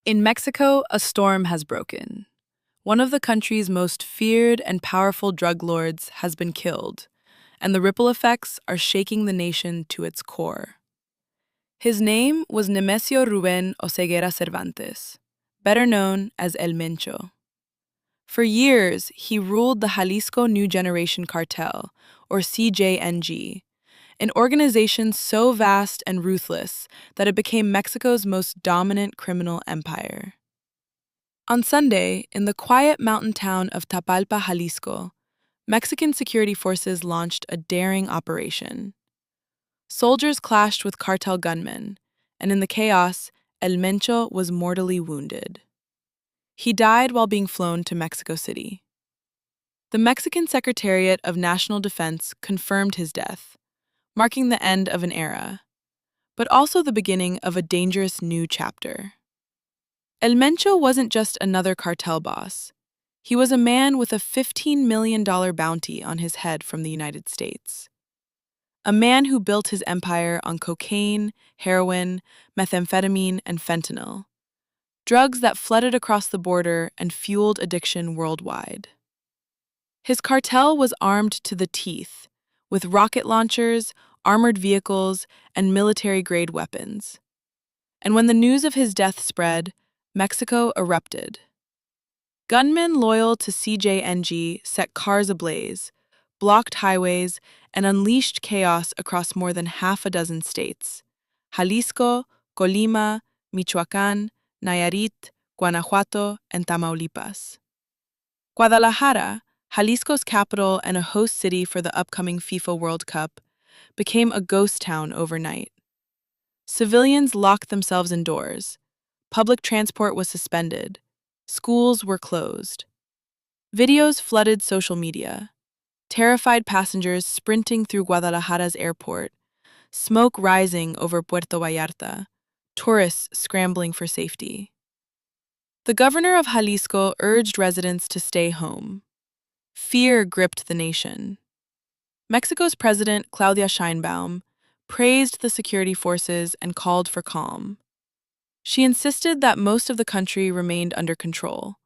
In Mexico, a storm has broken. One of the country's most feared and powerful drug lords has been killed, and the ripple effects are shaking the nation to its core. His name was Nemesio Ruben Oseguera Cervantes, better known as El Mencho. For years, he ruled the Jalisco New Generation Cartel, or CJNG, an organization so vast and ruthless that it became Mexico's most dominant criminal empire. On Sunday, in the quiet mountain town of Tapalpa, Jalisco, Mexican security forces launched a daring operation. Soldiers clashed with cartel gunmen, and in the chaos, El Mencho was mortally wounded. He died while being flown to Mexico City. The Mexican Secretariat of National Defense confirmed his death, marking the end of an era, but also the beginning of a dangerous new chapter. El Mencho wasn't just another cartel boss. He was a man with a $15 million bounty on his head from the United States. A man who built his empire on cocaine, heroin, methamphetamine, and fentanyl, drugs that flooded across the border and fueled addiction worldwide. His cartel was armed to the teeth, with rocket launchers, armored vehicles, and military-grade weapons. And when the news of his death spread, Mexico erupted. Gunmen loyal to CJNG set cars ablaze, blocked highways, and unleashed chaos across more than half a dozen states: Jalisco, Colima, Michoacán, Nayarit, Guanajuato, and Tamaulipas. Guadalajara, Jalisco's capital and a host city for the upcoming FIFA World Cup, became a ghost town overnight. Civilians locked themselves indoors. Public transport was suspended. Schools were closed. Videos flooded social media. Terrified passengers sprinting through Guadalajara's airport, smoke rising over Puerto Vallarta, tourists scrambling for safety. The governor of Jalisco urged residents to stay home. Fear gripped the nation. Mexico's president, Claudia Sheinbaum, praised the security forces and called for calm. She insisted that most of the country remained under control,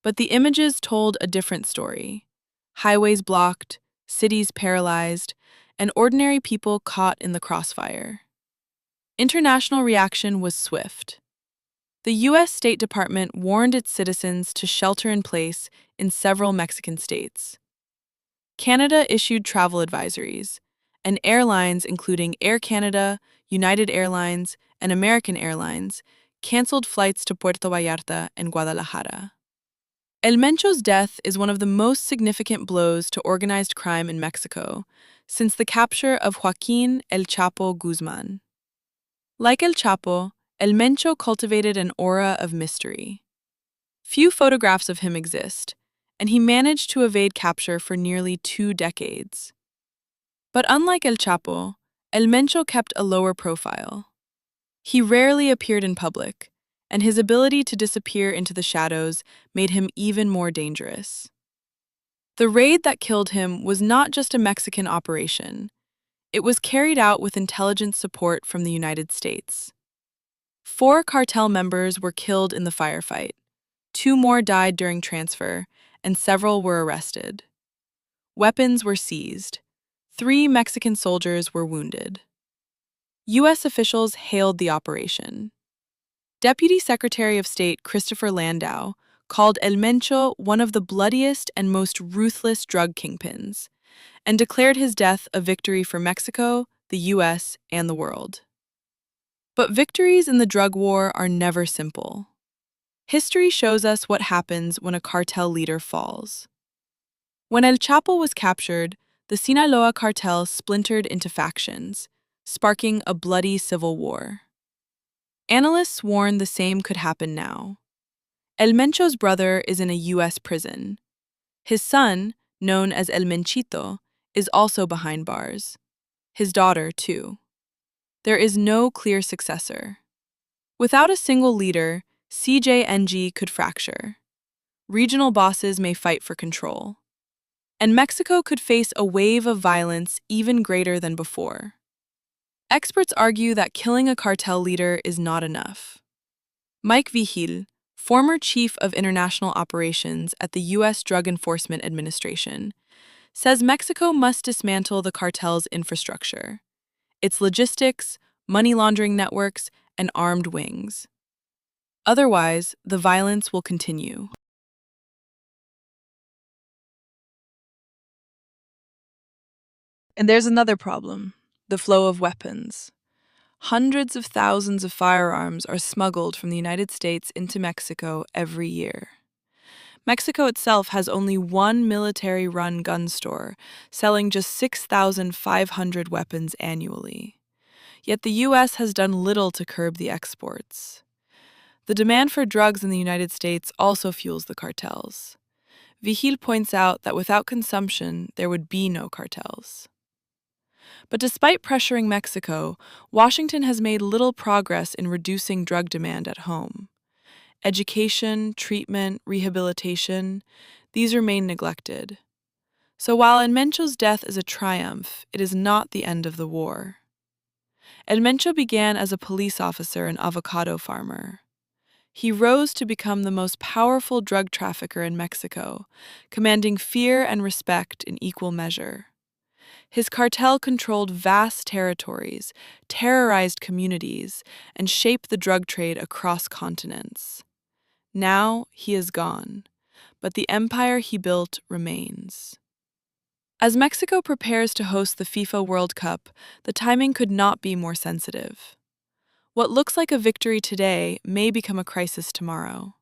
but the images told a different story. Highways blocked, cities paralyzed, and ordinary people caught in the crossfire. International reaction was swift. The U.S. State Department warned its citizens to shelter in place in several Mexican states. Canada issued travel advisories, and airlines including Air Canada, United Airlines, and American Airlines canceled flights to Puerto Vallarta and Guadalajara. El Mencho's death is one of the most significant blows to organized crime in Mexico since the capture of Joaquín El Chapo Guzmán. Like El Chapo, El Mencho cultivated an aura of mystery. Few photographs of him exist, and he managed to evade capture for nearly 2 decades. But unlike El Chapo, El Mencho kept a lower profile. He rarely appeared in public, and his ability to disappear into the shadows made him even more dangerous. The raid that killed him was not just a Mexican operation. It was carried out with intelligence support from the United States. 4 cartel members were killed in the firefight, 2 more died during transfer, and several were arrested. Weapons were seized. 3 Mexican soldiers were wounded. U.S. officials hailed the operation. Deputy Secretary of State Christopher Landau called El Mencho one of the bloodiest and most ruthless drug kingpins, and declared his death a victory for Mexico, the U.S., and the world. But victories in the drug war are never simple. History shows us what happens when a cartel leader falls. When El Chapo was captured, the Sinaloa cartel splintered into factions, sparking a bloody civil war. Analysts warn the same could happen now. El Mencho's brother is in a U.S. prison. His son, known as El Menchito, is also behind bars. His daughter, too. There is no clear successor. Without a single leader, CJNG could fracture. Regional bosses may fight for control. And Mexico could face a wave of violence even greater than before. Experts argue that killing a cartel leader is not enough. Mike Vigil, former chief of international operations at the U.S. Drug Enforcement Administration, says Mexico must dismantle the cartel's infrastructure, its logistics, money laundering networks, and armed wings. Otherwise, the violence will continue. And there's another problem: the flow of weapons. Hundreds of thousands of firearms are smuggled from the United States into Mexico every year. Mexico itself has only one military run gun store, selling just 6,500 weapons annually. Yet the U.S. has done little to curb the exports. The demand for drugs in the United States also fuels the cartels. Vigil points out that without consumption, there would be no cartels. But despite pressuring Mexico, Washington has made little progress in reducing drug demand at home. Education, treatment, rehabilitation, these remain neglected. So while Mencho's death is a triumph, it is not the end of the war. Mencho began as a police officer and avocado farmer. He rose to become the most powerful drug trafficker in Mexico, commanding fear and respect in equal measure. His cartel controlled vast territories, terrorized communities, and shaped the drug trade across continents. Now he is gone, but the empire he built remains. As Mexico prepares to host the FIFA World Cup, the timing could not be more sensitive. What looks like a victory today may become a crisis tomorrow.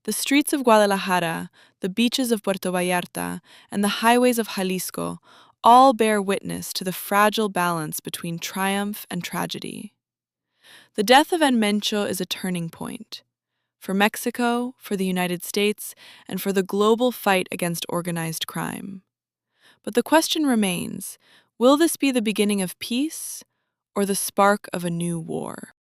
The streets of Guadalajara, the beaches of Puerto Vallarta, and the highways of Jalisco all bear witness to the fragile balance between triumph and tragedy. The death of Mencho is a turning point for Mexico, for the United States, and for the global fight against organized crime. But the question remains, will this be the beginning of peace or the spark of a new war?